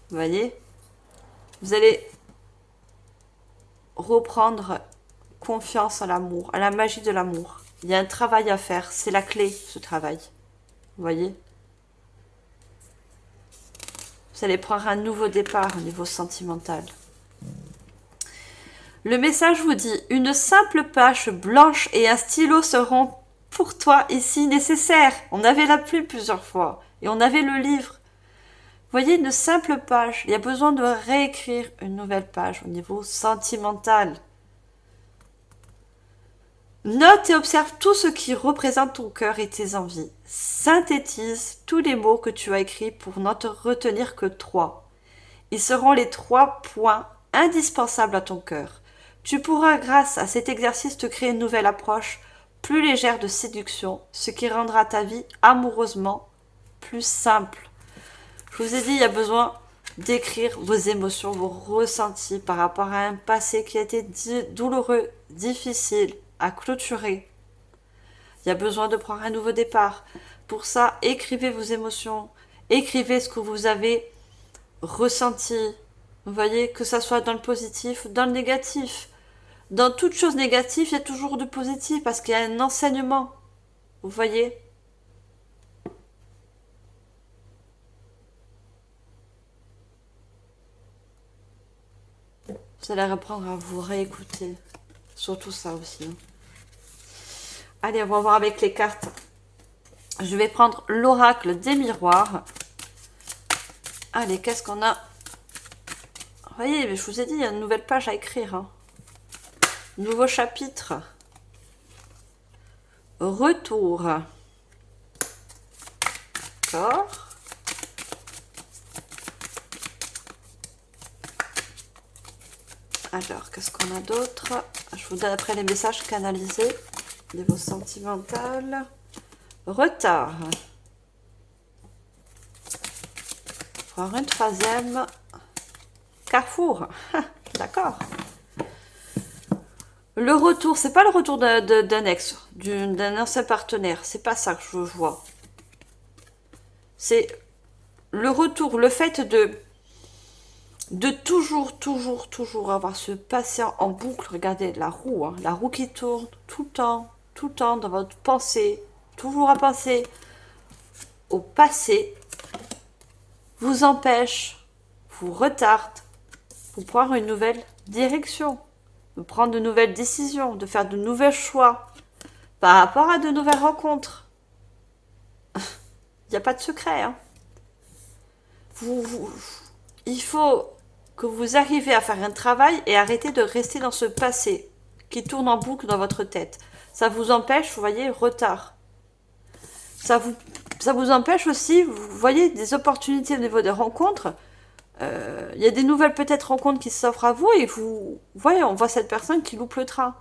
Vous voyez, vous allez reprendre confiance en l'amour, à la magie de l'amour. Il y a un travail à faire, c'est la clé, ce travail. Vous voyez? Vous allez prendre un nouveau départ au niveau sentimental. Le message vous dit, une simple page blanche et un stylo seront pour toi ici nécessaires. On avait la plume plusieurs fois et on avait le livre. Vous voyez, une simple page. Il y a besoin de réécrire une nouvelle page au niveau sentimental. Note et observe tout ce qui représente ton cœur et tes envies. Synthétise tous les mots que tu as écrits pour n'en te retenir que 3. Ils seront les 3 points indispensables à ton cœur. Tu pourras, grâce à cet exercice, te créer une nouvelle approche plus légère de séduction, ce qui rendra ta vie amoureusement plus simple. Je vous ai dit, il y a besoin d'écrire vos émotions, vos ressentis par rapport à un passé qui a été douloureux, difficile à clôturer. Il y a besoin de prendre un nouveau départ. Pour ça, écrivez vos émotions, écrivez ce que vous avez ressenti. Vous voyez, que ça soit dans le positif ou dans le négatif. Dans toute chose négative, il y a toujours du positif parce qu'il y a un enseignement. Vous voyez ? Vous allez reprendre à vous réécouter. Surtout ça aussi. Hein. Allez, on va voir avec les cartes. Je vais prendre l'oracle des miroirs. Allez, qu'est-ce qu'on a? Vous voyez, je vous ai dit, il y a une nouvelle page à écrire. Hein. Nouveau chapitre. Retour. D'accord. Alors, qu'est-ce qu'on a d'autre? Je vous donne après les messages canalisés. Niveau sentimental. Retard. Voir une troisième. Carrefour. D'accord. Le retour, c'est pas le retour d'un ex, d'un ancien partenaire. C'est pas ça que je vois. C'est le retour, le fait de toujours avoir ce passé en boucle. Regardez la roue, hein, la roue qui tourne tout le temps dans votre pensée, toujours à penser au passé, vous empêche, vous retarde, vous prendre une nouvelle direction, de prendre de nouvelles décisions, de faire de nouveaux choix par rapport à de nouvelles rencontres. Il n'y a pas de secret. Hein. Il faut que vous arrivez à faire un travail et arrêter de rester dans ce passé qui tourne en boucle dans votre tête. Ça vous empêche, vous voyez, retard. Ça vous empêche aussi, vous voyez, des opportunités au niveau des rencontres. Il y a des nouvelles peut-être rencontres qui s'offrent à vous et vous voyez, on voit cette personne qui loupe le train.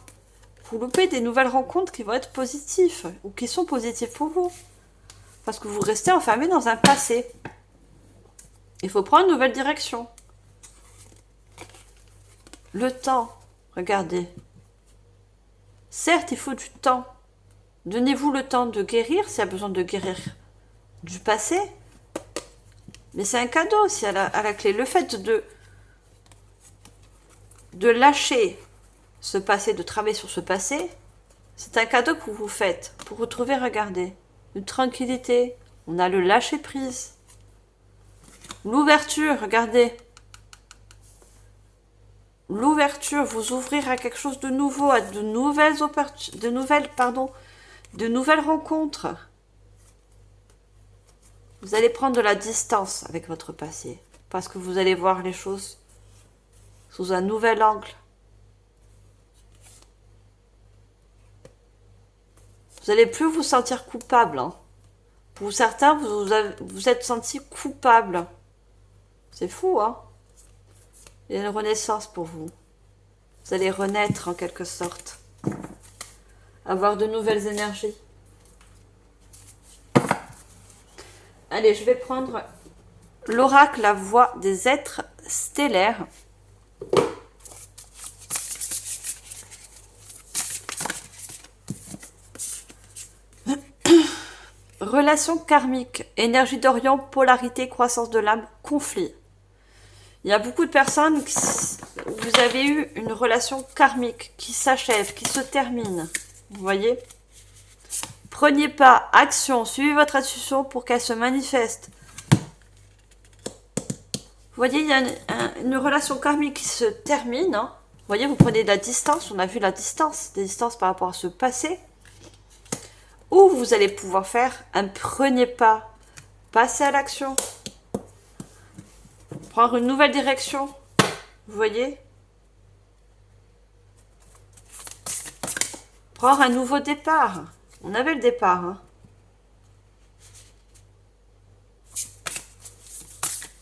Vous loupez des nouvelles rencontres qui vont être positives ou qui sont positives pour vous. Parce que vous restez enfermé dans un passé. Il faut prendre une nouvelle direction. Le temps, regardez. Certes, il faut du temps. Donnez-vous le temps de guérir s'il y a besoin de guérir du passé. Mais c'est un cadeau aussi à la clé. Le fait de lâcher ce passé, de travailler sur ce passé, C'est un cadeau que vous vous faites pour retrouver, regardez, une tranquillité. On a le lâcher prise. L'ouverture, regardez. L'ouverture, vous ouvrir à quelque chose de nouveau, à de nouvelles rencontres. Vous allez prendre de la distance avec votre passé, parce que vous allez voir les choses sous un nouvel angle. Vous n'allez plus vous sentir coupable. Hein. Pour certains, vous êtes senti coupable. C'est fou, hein? Il y a une renaissance pour vous. Vous allez renaître en quelque sorte. Avoir de nouvelles énergies. Allez, je vais prendre l'oracle, la voix des êtres stellaires. Relation karmique, énergie d'Orient, polarité, croissance de l'âme, conflit. Il y a beaucoup de personnes vous avez eu une relation karmique qui s'achève, qui se termine. Vous voyez? Prenez pas action, suivez votre intuition pour qu'elle se manifeste. Vous voyez, il y a une relation karmique qui se termine. Hein. Vous voyez, vous prenez de la distance. On a vu la distance, des distances par rapport à ce passé. Ou vous allez pouvoir faire un premier pas, passer à l'action, prendre une nouvelle direction. Vous voyez? Prendre un nouveau départ. On avait le départ. Hein.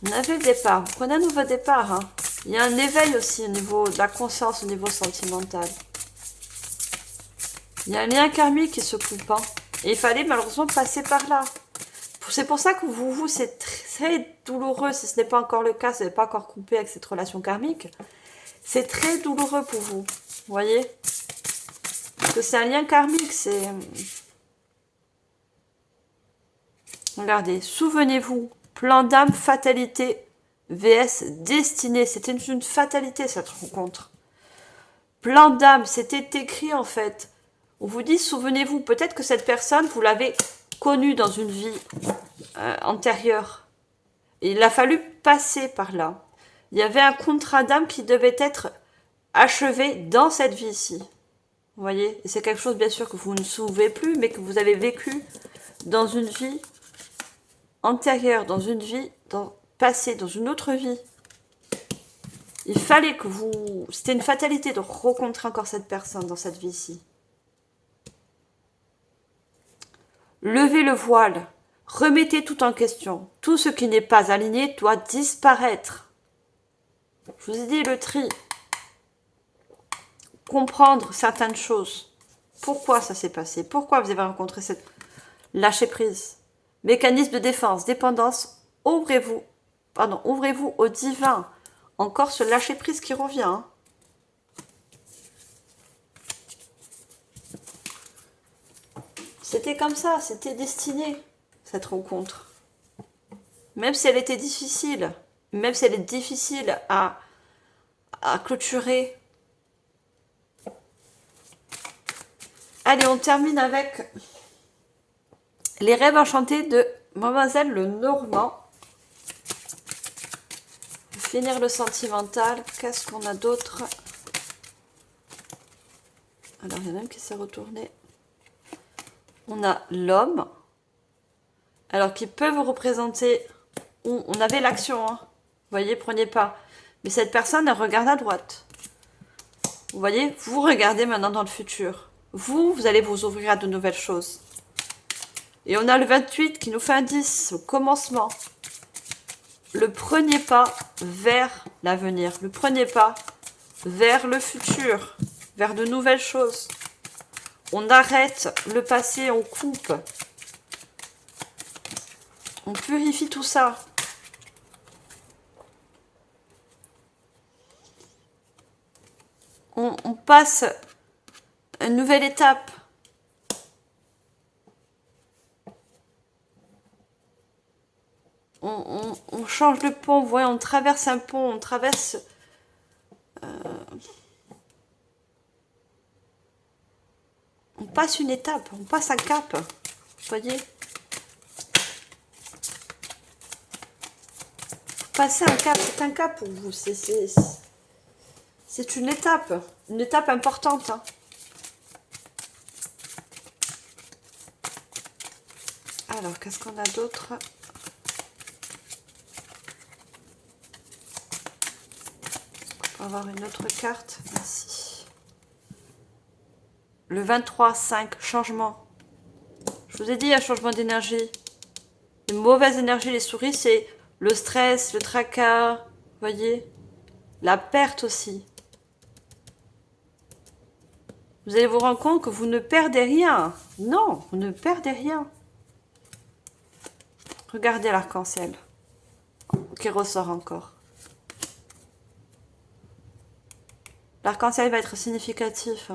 On avait le départ. Vous prenez un nouveau départ. Hein. Il y a un éveil aussi au niveau de la conscience, au niveau sentimental. Il y a un lien karmique qui se coupe. Hein. Et il fallait malheureusement passer par là. C'est pour ça que vous c'est très douloureux. Si ce n'est pas encore le cas, si vous n'êtes pas encore coupé avec cette relation karmique, c'est très douloureux pour vous. Vous voyez? Parce que c'est un lien karmique. C'est... Regardez, souvenez-vous. Plan d'âme, fatalité, vs destinée. C'était une fatalité cette rencontre. Plan d'âme, c'était écrit en fait. On vous dit, souvenez-vous, peut-être que cette personne, vous l'avez connue dans une vie antérieure. Et il a fallu passer par là. Il y avait un contrat d'âme qui devait être achevé dans cette vie-ci. Vous voyez? Et c'est quelque chose, bien sûr, que vous ne souvenez plus, mais que vous avez vécu dans une vie antérieure, dans une vie passée, dans une autre vie. Il fallait que vous... C'était une fatalité de rencontrer encore cette personne dans cette vie-ci. Levez le voile. Remettez tout en question. Tout ce qui n'est pas aligné doit disparaître. Je vous ai dit le tri. Comprendre certaines choses. Pourquoi ça s'est passé? Pourquoi vous avez rencontré cette lâcher prise? Mécanisme de défense, dépendance. Ouvrez-vous au divin. Encore ce lâcher prise qui revient. Hein. C'était comme ça, c'était destiné, cette rencontre. Même si elle était difficile, même si elle est difficile à clôturer. Allez, on termine avec les rêves enchantés de Mademoiselle Lenormand. Finir le sentimental. Qu'est-ce qu'on a d'autre? Alors, il y en a même qui s'est retourné. On a l'homme. Alors, qui peut vous représenter... On avait l'action, hein. Vous voyez, prenez pas. Mais cette personne, elle regarde à droite. Vous voyez, vous regardez maintenant dans le futur. Vous allez vous ouvrir à de nouvelles choses. Et on a le 28 qui nous fait un 10, au commencement. Le premier pas vers l'avenir. Le premier pas vers le futur. Vers de nouvelles choses. On arrête le passé, on coupe. On purifie tout ça. On passe à une nouvelle étape. On change le pont, vous voyez, on traverse un pont, on traverse... passe une étape, on passe un cap. Vous voyez? Passer un cap, c'est un cap pour vous. C'est une étape importante. Hein. Alors, qu'est-ce qu'on a d'autre? On va avoir une autre carte. Merci. Le 23-5, changement. Je vous ai dit, un changement d'énergie. Une mauvaise énergie, les souris, c'est le stress, le tracas, vous voyez? La perte aussi. Vous allez vous rendre compte que vous ne perdez rien. Non, vous ne perdez rien. Regardez l'arc-en-ciel qui ressort encore. L'arc-en-ciel va être significatif.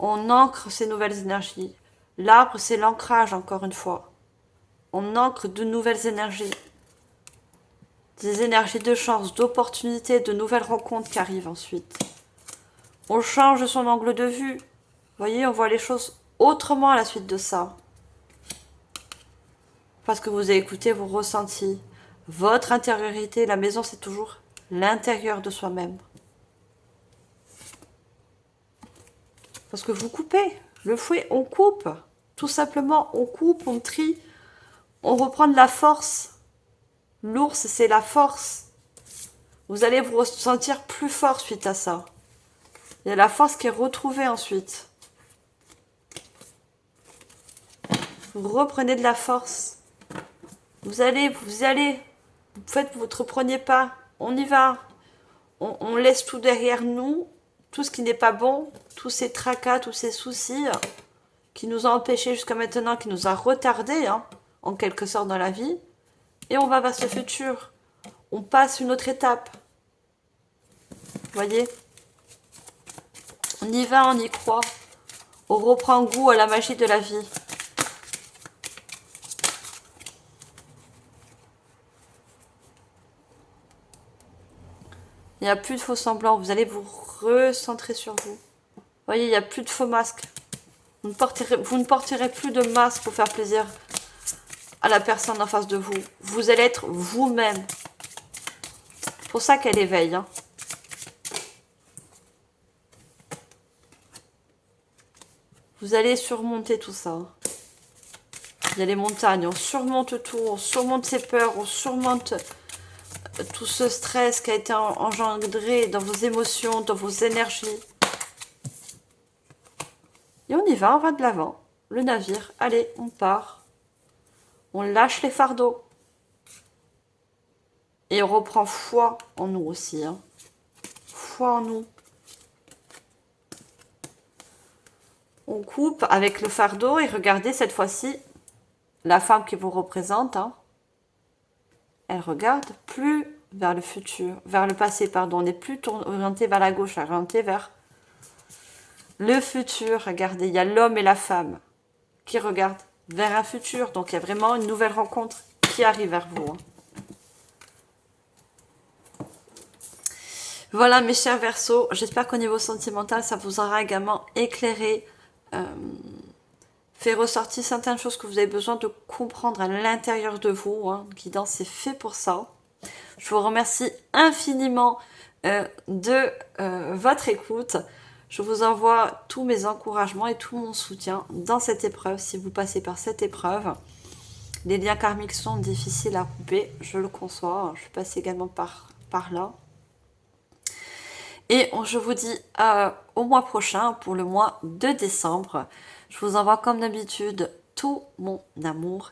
On ancre ces nouvelles énergies. L'arbre, c'est l'ancrage, encore une fois. On ancre de nouvelles énergies. Des énergies de chance, d'opportunité, de nouvelles rencontres qui arrivent ensuite. On change son angle de vue. Vous voyez, on voit les choses autrement à la suite de ça. Parce que vous avez écouté vos ressentis. Votre intériorité, la maison, c'est toujours l'intérieur de soi-même. Parce que vous coupez. Le fouet, on coupe. Tout simplement, on coupe, on trie. On reprend de la force. L'ours, c'est la force. Vous allez vous sentir plus fort suite à ça. Il y a la force qui est retrouvée ensuite. Vous reprenez de la force. Vous allez. Vous faites votre premier pas. On y va. On laisse tout derrière nous. Tout ce qui n'est pas bon. Tous ces tracas, tous ces soucis qui nous ont empêchés jusqu'à maintenant, qui nous a retardés, hein, en quelque sorte dans la vie. Et on va vers ce futur. On passe une autre étape. Vous voyez? On y va, on y croit. On reprend goût à la magie de la vie. Il n'y a plus de faux semblants. Vous allez vous recentrer sur vous. Vous voyez, il n'y a plus de faux masques. Vous ne porterez plus de masque pour faire plaisir à la personne en face de vous. Vous allez être vous-même. C'est pour ça qu'elle éveille. Hein. Vous allez surmonter tout ça. Il y a les montagnes, on surmonte tout, on surmonte ses peurs, on surmonte tout ce stress qui a été engendré dans vos émotions, dans vos énergies. Et on y va, on va de l'avant. Le navire, allez, on part. On lâche les fardeaux. Et on reprend foi en nous aussi. Hein. Foi en nous. On coupe avec le fardeau et regardez cette fois-ci la femme qui vous représente. Hein, elle regarde plus vers le futur, vers le passé, pardon. On n'est plus orienté vers la gauche, orienté vers le futur. Regardez, il y a l'homme et la femme qui regardent vers un futur. Donc il y a vraiment une nouvelle rencontre qui arrive vers vous. Hein. Voilà mes chers Verseaux, j'espère qu'au niveau sentimental, ça vous aura également éclairé, fait ressortir certaines choses que vous avez besoin de comprendre à l'intérieur de vous. Hein. Guidance, c'est fait pour ça. Je vous remercie infiniment de votre écoute. Je vous envoie tous mes encouragements et tout mon soutien dans cette épreuve, si vous passez par cette épreuve. Les liens karmiques sont difficiles à couper, je le conçois. Je suis passée également par là. Et je vous dis au mois prochain, pour le mois de décembre. Je vous envoie comme d'habitude tout mon amour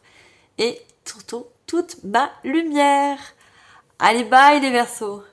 et surtout toute ma lumière. Allez, bye les Verseaux!